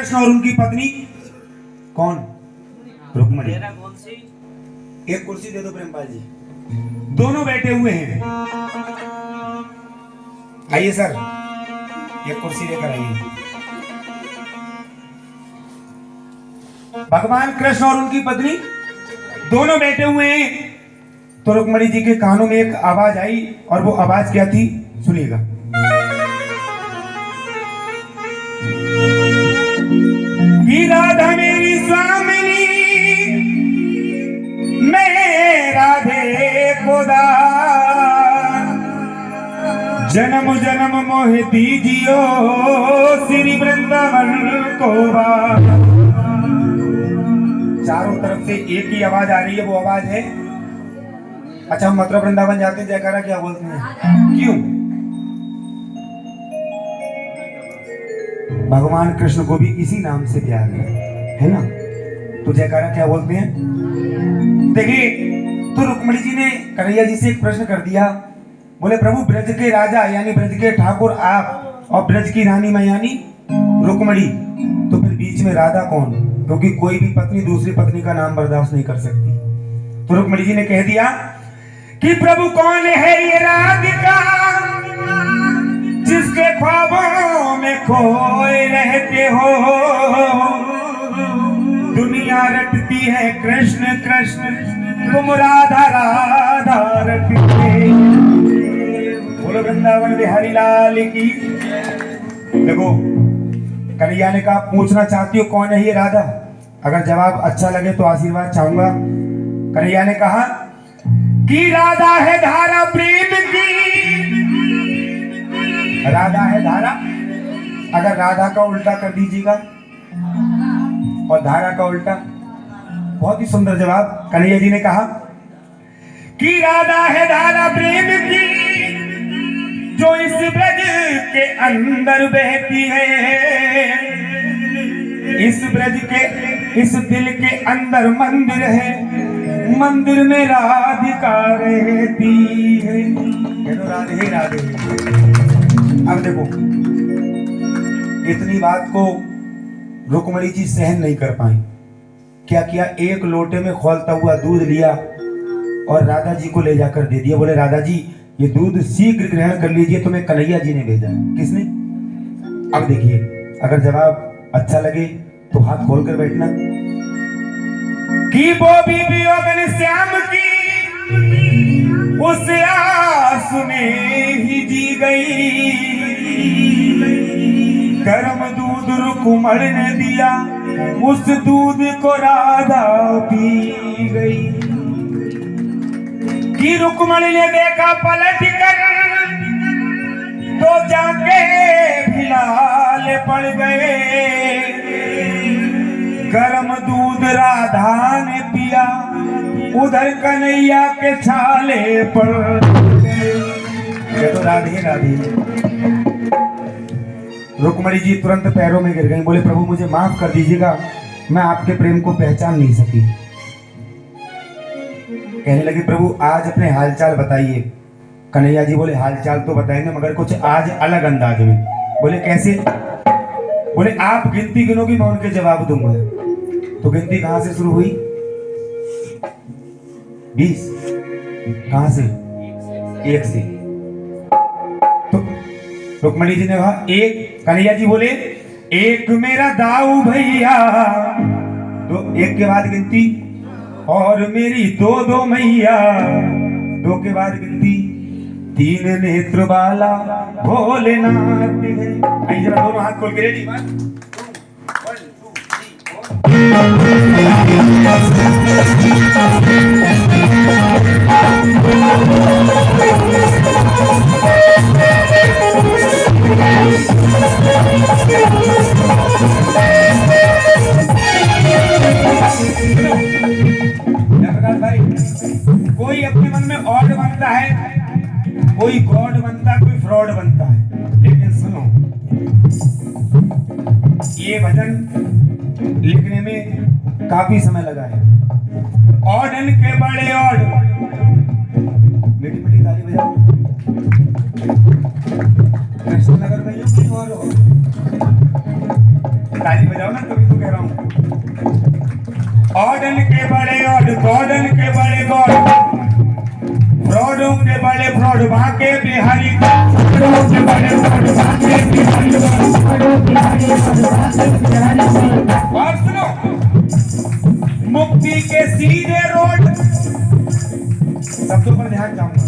कृष्ण और उनकी पत्नी कौन? रुक्मणी। एक कुर्सी दे दो प्रेमपाल जी। दोनों बैठे हुए हैं। आइए सर, एक कुर्सी लेकर आइए। भगवान कृष्ण और उनकी पत्नी दोनों बैठे हुए हैं। तो रुक्मणी जी के कानों में एक आवाज आई, और वो आवाज क्या थी सुनिएगा। कि राधा मेरी स्वामिनी, मैं राधे को दान, जन्म जन्म मोह दीजियो श्री वृंदावन को बार। चारों तरफ से एक ही आवाज आ रही है, वो आवाज है। अच्छा, हम मथुरा वृंदावन जाते हैं, जयकारा क्या बोलते हैं? क्यों? भगवान कृष्ण को भी इसी नाम से प्यार है ना? तो जयकारा क्या बोलते हैं? देखिए, तो रुक्मणी जी ने कन्हैया जी से एक प्रश्न कर दिया। बोले प्रभु, ब्रज के राजा यानी ब्रज के ठाकुर आप, और ब्रज की रानी मैं यानी रुक्मणी, तो फिर बीच में राधा कौन? क्योंकि कोई भी पत्नी दूसरी पत्नी का नाम बर्दाश्त नहीं कर सकती। तो रुक्मणी जी ने कह दिया कि प्रभु कौन है ये राधिका, जिसके ख्वाबों में खोए रहते हो, दुनिया रटती है कृष्ण कृष्ण, तुम राधा राधा रटते। बोलो वृंदावन बिहारी लाल की। देखो, कन्हैया ने कहा पूछना चाहती हो कौन है ये राधा? अगर जवाब अच्छा लगे तो आशीर्वाद चाहूंगा। कन्हैया ने कहा कि राधा है धारा प्रेम की। राधा है धारा, अगर राधा का उल्टा कर दीजिएगा और धारा का उल्टा। बहुत ही सुंदर जवाब। कन्हैया जी ने कहा कि राधा है धारा प्रेम की, जो इस ब्रज के अंदर बहती है। इस ब्रज के, इस दिल के अंदर मंदिर है, मंदिर में राधिका रहती है। राधे राधे। अब देखो, इतनी बात को रुक्मणी जी सहन नहीं कर पाई। क्या किया? एक लोटे में खौलता हुआ दूध लिया और राधा जी को ले जाकर दे दिया। बोले राधा जी, ये दूध शीघ्र ग्रहण कर लीजिए, तुम्हें कन्हैया जी ने भेजा। किसने? अब देखिए, अगर जवाब अच्छा लगे तो हाथ खोलकर बैठना। कि वो भी वियोग श्याम की, उस आस में ही जी गई। गर्म दूध रुक्मण ने दिया, उस दूध को राधा पी गई। कि रुक्मण ने देखा पलट कर, तो जाके फिलहाल पड़ गए। गर्म दूध राधा ने पिया, उधर कन्हैया के छाले पर। ये तो राधे राधे। रुक्मणी जी तुरंत पैरों में गिर गई। बोले प्रभु मुझे माफ कर दीजिएगा, मैं आपके प्रेम को पहचान नहीं सकी। कहने लगी प्रभु आज अपने हालचाल बताइए। कन्हैया जी बोले हालचाल तो बताएंगे, मगर कुछ आज अलग अंदाज में। बोले कैसे? बोले आप गिनती गिनोगी, मैं उनके जवाब दूंगा। तो गिनती कहां से शुरू हुई? 20। कहां से? 1 से। तो रुक्मणी जी ने कहा 1। कन्हैया जी बोले 1 मेरा दाऊ भैया। तो 1 के बाद गिनती, और मेरी 2 मैया। 2 के बाद गिनती, 3 नेत्र वाला भोलेनाथ है। आइए जरा दोनों हाथ खोल के रेडी। 1 भाई, कोई अपने मन में ऑड बनता है, कोई गॉड बनता है, कोई फ्रॉड बनता है। लेकिन सुनो, ये भजन लिखने में काफी समय लगा है। ऑडन के बड़े ऑड। मीठी मीठी ताली बजाओ। कृष्णनगर में और ताली बजाओ ना, तभी तो कह रहा हूँ। ऑर्डन के बड़े ऑर्ड, गॉर्डन के बड़े गॉड, फ्रॉडों के बड़े फ्रॉड, भागे बिहारी फ्रॉडों के बड़े फ्रॉड, भागे बिहारी। और सुनो, मुक्ति के सीधे रोड, शब्दों पर ध्यान जाऊंगा।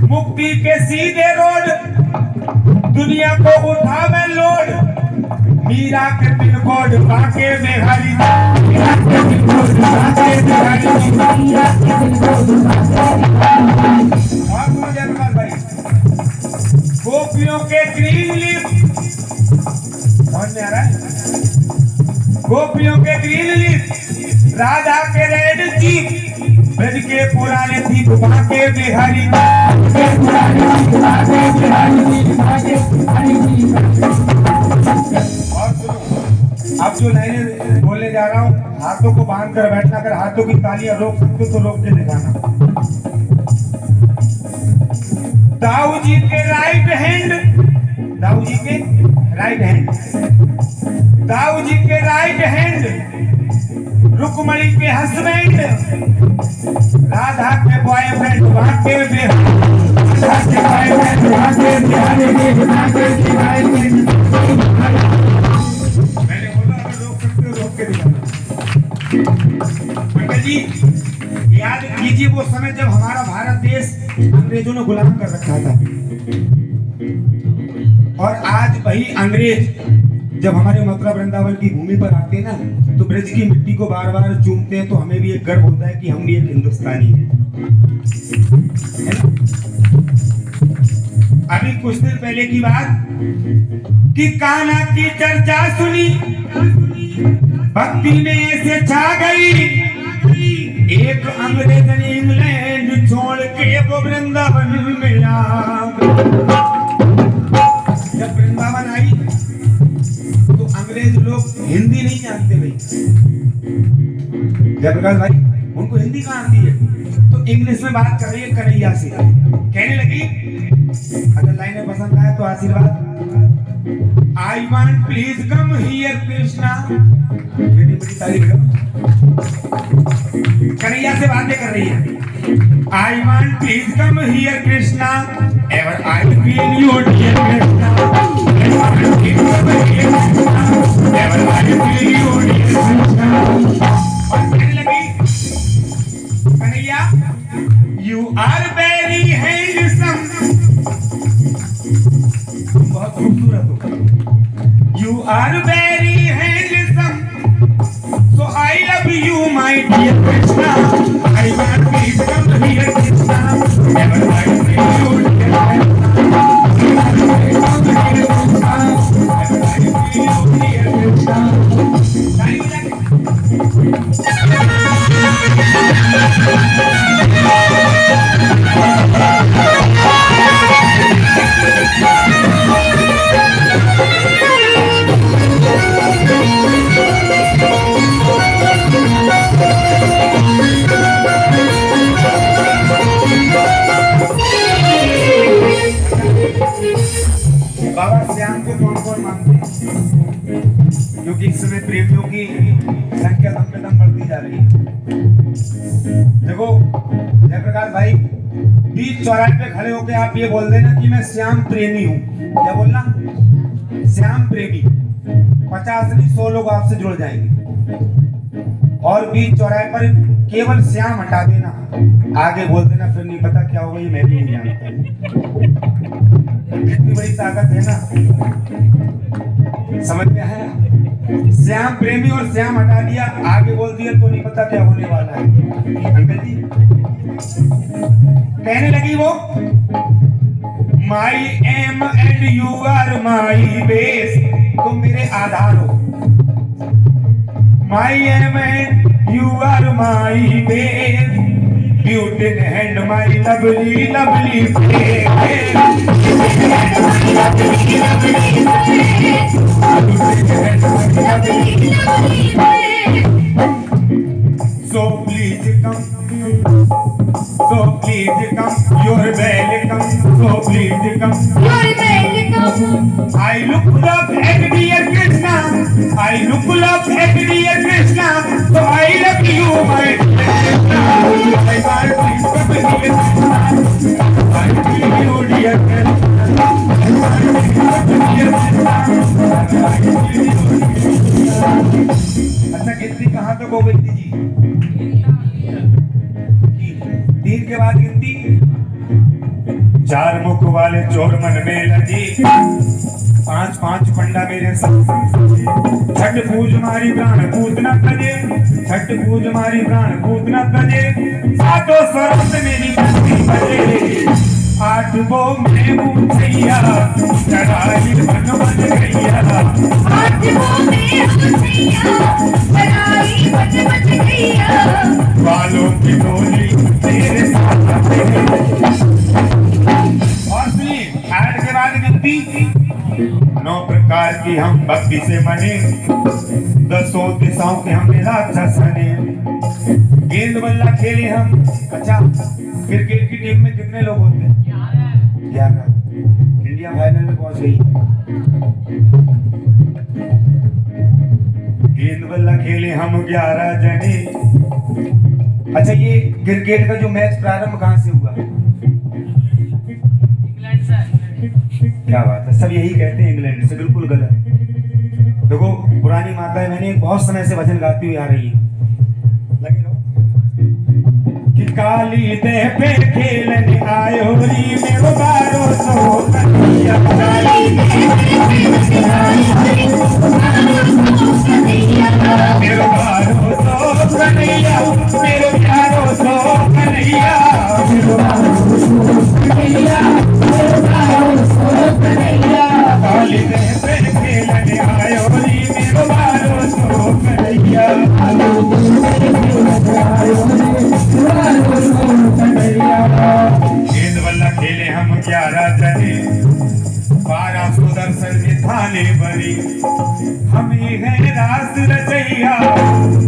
मुक्ति के सीधे रोड, दुनिया को उठावे लोड, मीरा के पिन कोड, भागे बिहारी। भाई, गोपियों के ग्रीन लीफ, समझ में आ रहा है? गोपियों के ग्रीन लीफ, राधा के रेड चीफ, ब्रज के पुराने थी भागे बिहारी। और सुनो, अब जो लाइनें बोलने जा रहा हूँ, हाथों को बांध कर बैठना, अगर हाथों की तालियां रोक सकते तो रोक के दिखाना। दाऊ जी के राइट हैंड, दाऊ जी के राइट हैंड, दाऊ जी के राइट हैंड, रुक्मणी के हस्बैंड, राधा के बॉयफ्रेंड, भागे मैंने बोला अगर रोक सकते हो रोक के दिखाना। पंडित जी याद कीजिए वो समय जब हमारा भारत देश अंग्रेजों ने गुलाम कर रखा था, और आज वही अंग्रेज जब हमारे मथुरा वृंदावन की भूमि पर आते हैं ना, तो ब्रज की मिट्टी को बार बार चूमते हैं, तो हमें भी एक गर्व होता है कि हम भी एक हिंदुस्तानी हैं। अभी कुछ दिन पहले की बात कि कान्हा की चर्चा सुनी, भक्ति में ऐसे छा गई, एक अंग्रेज ने इंग्लैंड छोड़ के वो वृंदावन में आ गई। जब वृंदावन आई तो अंग्रेज लोग हिंदी नहीं जानते भाई, जयप्रकाश भाई, उनको हिंदी कहाँ आती है, तो इंग्लिश में बात कर रही है कन्हैया से, कहने लगी, अगर लाइनें पसंद आए तो आशीर्वाद। आई want please come here Krishna, बेटी बड़ी तारीफ करो, कन्हैया से बातें कर रही है। I want please come here Krishna, ever I feel you dear Krishna, ever I feel you dear Krishna. और कहने लगी, Kanhaiya you are very handsome, बहुत खूबसूरत हो, you are very handsome, so I love you my dear Krishna, I want please come here Krishna, ever I feel you dear Baba Shyam को कौन कौन मानते हैं? क्योंकि इस समय प्रेमियों की संख्या दम पे दम बढ़ती जा रही है। देखो जयप्रकाश भाई, बीच चौराहे पे खड़े होकर आप ये बोल देना कि मैं श्याम प्रेमी हूँ, क्या बोलना? श्याम प्रेमी, 50 नहीं 100 लोग आपसे जुड़ जाएंगे। और बीच चौराहे पर केवल श्याम हटा देना, आगे बोल देना फिर नहीं पता क्या होगा, ये मैं भी नहीं जानता। कितनी बड़ी ताकत है ना, समझ में आया? श्याम प्रेमी और श्याम हटा दिया, आगे बोल दिया तो नहीं पता क्या होने वाला है। अंकल जी कहने लगी वो, my aim and you are my base, तुम मेरे आधार हो। My aim and you are my base, beauty and my lovely lovely face. So please come, so please come, you're welcome. So please come, you're welcome. I look up at dear Krishna, I I look love at dear Krishna, so I love you, my Krishna. I want to come dear Krishna. I love you, dear Krishna. I want to dear Krishna. अच्छा गिनती कहाँ तक हो गई थी जी? तीन के बाद गिनती चार मुख वाले चोर मन में लगी, पांच पांच पंडा मेरे साथ, छठ पूज मारी प्राण पूत न तजे, छठ पूज मारी प्राण पूत न तजे, सातों स्वरत मेरी बंदी बजे, आठ वो मैं मुझैया चढ़ाई मन बन गैया, आठ वो मैं मुझैया चढ़ाई मन गैया, बालों की डोली तेरे साथ और सुनिए ऐड के बाद गिनती 9 प्रकार की हम भक्ति से मने, 10 दिशाओं के हमने राक्षस बने, गेंद बल्ला खेले हम। अच्छा क्रिकेट की टीम में कितने लोग होते हैं? 11। इंडिया फाइनल में पहुंच गई। गेंद बल्ला खेले हम 11 जने। अच्छा ये क्रिकेट का जो मैच प्रारंभ कहाँ से हुआ? क्या बात है, सब यही कहते हैं इंग्लैंड से, बिल्कुल गलत। देखो पुरानी माताएं मैंने बहुत समय से भजन गाती हुई आ रही है, लगे रहो कि काली दे पे खेलने आयो री मेरो बारो सो कन्हैया, काली दे पे खेलने आयो री मेरो बारो सो कन्हैया, मेरो प्यारो सो कन्हैया, मेरो बारो सो कन्हैया, मेरो बारो सो कन्हैया, काली दे पे खेलने आयो री मेरो बारो सो कन्हैया, गेंद बल्ला खेले हम 11 जने, 12 सुदर्शन थाने बड़ी, हमें है रास रचैया,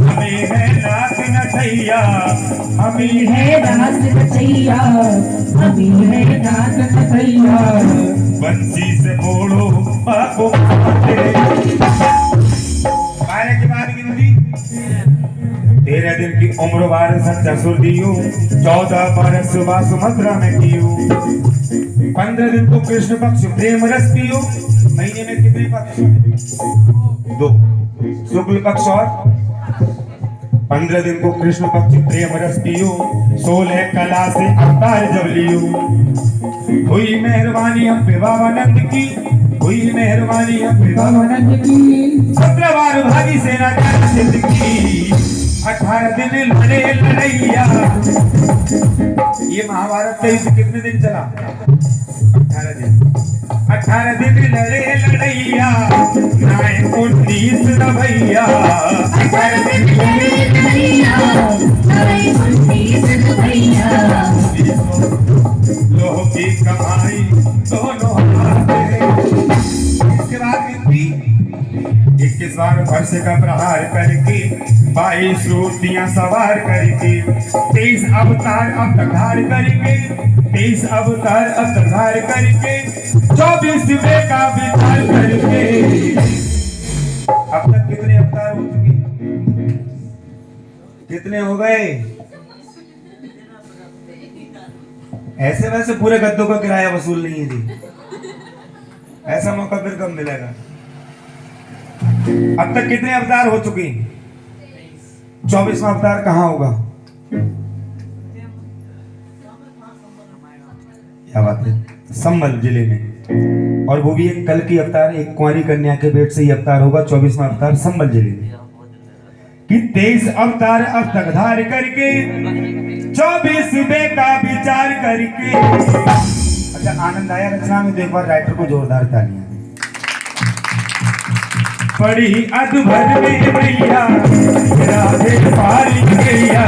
हमें है नाथ नचैया, हमें है रास रचैया, हमें है नाथ नचैया, बंसी से बोलो बाको बारह के बाद गिनती 13 दिन की उम्र वार सच्चा सुरदियो, 14 बरस सुमद्रा में कियो, 15 दिन को कृष्ण पक्ष प्रेम रस पियो। महीने में कितने पक्ष? 2, शुक्ल पक्ष और 15 दिन को कृष्ण पक्ष प्रेम रस पियो, 16 कला से अवतार जब लियो, हुई मेहरबानी हम पे बाबानंद की, हुई मेहरबानी हम पे बाबानंद की, 17 बार भागी सेना सिद्ध की, 18 दिन लड़े लड़ैया। ये महाभारत का युद्ध कितने दिन चला? 18 दिन। 18 दिन लड़े लड़ैया, नाय 19 न भैया, 18 दिन लड़े लड़ैया, नाय 19 न भैया, लोह की कमाई दोनों हाथ। इसके बाद गिनती 21 बार फर्श का प्रहार करके, 22 रोटियां सवार करके, 23 अवतार अब तक धार करके, 23 अवतार अब तक धार करके, 24 वे का विचार करके। अब तक कितने अवतार हो चुके? कितने हो गए? ऐसे वैसे पूरे गद्दों का किराया वसूल नहीं है जी, ऐसा मौका फिर कब मिलेगा? अब तक कितने अवतार हो चुके? 24वां अवतार कहाँ होगा? क्या बात है, संभल जिले में, और वो भी एक कल की अवतार, एक कुंवारी कन्या के पेट से ही अवतार होगा। 24वां अवतार संभल जिले में कि 23 अवतार अब तक धार करके, 24 वे का विचार करके। अच्छा आनंद आया रचना में? तो एक बार राइटर को जोरदार तालियां। पड़ी अधभर में भैया राधे पाली गैया,